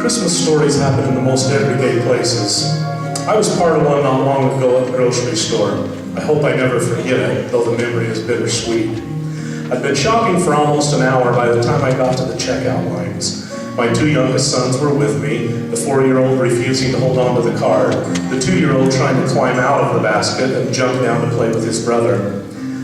Christmas stories happen in the most everyday places. I was part of one not long ago at the grocery store. I hope I never forget it, though the memory is bittersweet. I'd been shopping for almost an hour by the time I got to the checkout lines. My two youngest sons were with me, the 4-year-old refusing to hold on to the cart, the 2-year-old trying to climb out of the basket and jump down to play with his brother.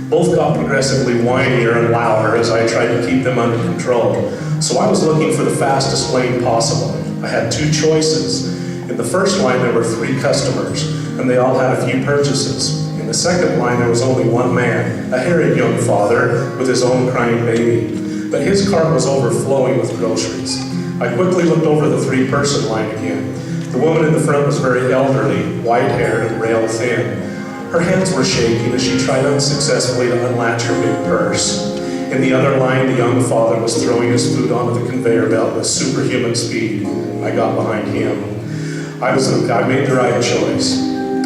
Both got progressively whinier and louder as I tried to keep them under control, so I was looking for the fastest lane possible. I had two choices. In the first line there were 3 customers, and they all had a few purchases. In the second line there was only one man, a harried young father with his own crying baby. But his cart was overflowing with groceries. I quickly looked over the 3-person line again. The woman in the front was very elderly, white-haired and rail thin. Her hands were shaking as she tried unsuccessfully to unlatch her big purse. In the other line, the young father was throwing his food onto the conveyor belt with superhuman speed. I got behind him. I made the right choice.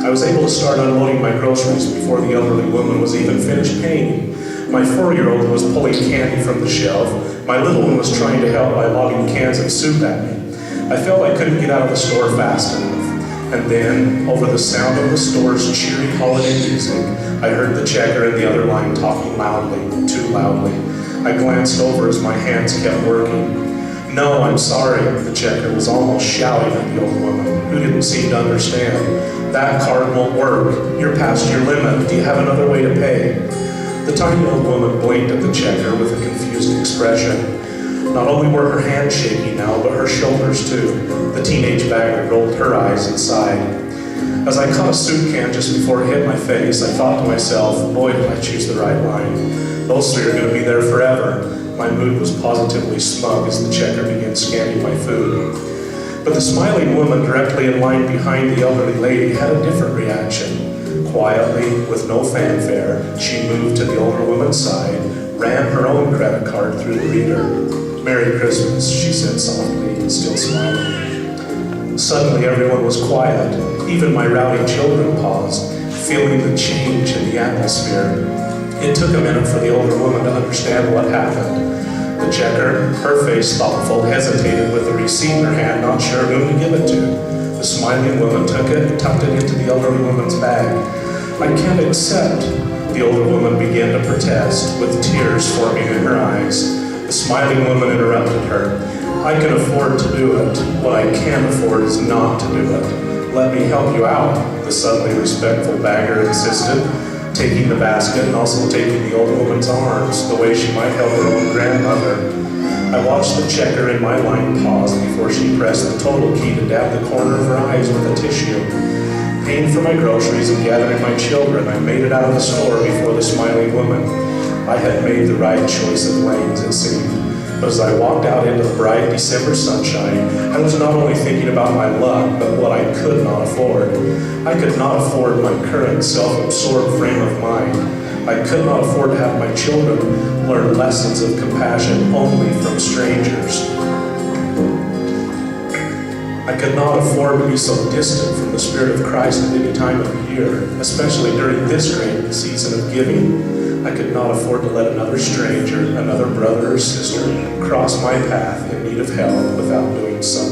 I was able to start unloading my groceries before the elderly woman was even finished paying. My 4-year-old was pulling candy from the shelf. My little one was trying to help by lobbing cans of soup at me. I felt I couldn't get out of the store fast enough. And then, over the sound of the store's cheery holiday music, I heard the checker in the other line talking loudly, too loudly. I glanced over as my hands kept working. "No, I'm sorry," the checker was almost shouting at the old woman, who didn't seem to understand. "That card won't work. You're past your limit. Do you have another way to pay?" The tiny old woman blinked at the checker with a confused expression. Not only were her hands shaking now, but her shoulders too. The teenage bagger rolled her eyes and sighed. As I caught a soup can just before it hit my face, I thought to myself, boy, did I choose the right line. Those 3 are going to be there forever. My mood was positively smug as the checker began scanning my food. But the smiling woman directly in line behind the elderly lady had a different reaction. Quietly, with no fanfare, she moved to the older woman's side, ran her own credit card through the reader. "Merry Christmas," she said softly, still smiling. Suddenly everyone was quiet. Even my rowdy children paused, feeling the change in the atmosphere. It took a minute for the older woman to understand what happened. The checker, her face thoughtful, hesitated with the receipt in her hand, not sure whom to give it to. The smiling woman took it and tucked it into the elderly woman's bag. "I can't accept," the older woman began to protest, with tears forming in her eyes. The smiling woman interrupted her. "I can afford to do it. What I can't afford is not to do it. Let me help you out," the suddenly respectful bagger insisted, taking the basket and also taking the old woman's arms, the way she might help her own grandmother. I watched the checker in my line pause before she pressed the total key to dab the corner of her eyes with a tissue. Paying for my groceries and gathering my children, I made it out of the store before the smiling woman. I had made the right choice of lanes, it seemed. But as I walked out into the bright December sunshine, I was not only thinking about my luck, but what I could not afford. I could not afford my current self-absorbed frame of mind. I could not afford to have my children learn lessons of compassion only from strangers. I could not afford to be so distant from the Spirit of Christ at any time of year, especially during this great season of giving. I could not afford to let another stranger, another brother or sister, cross my path in need of help without doing something.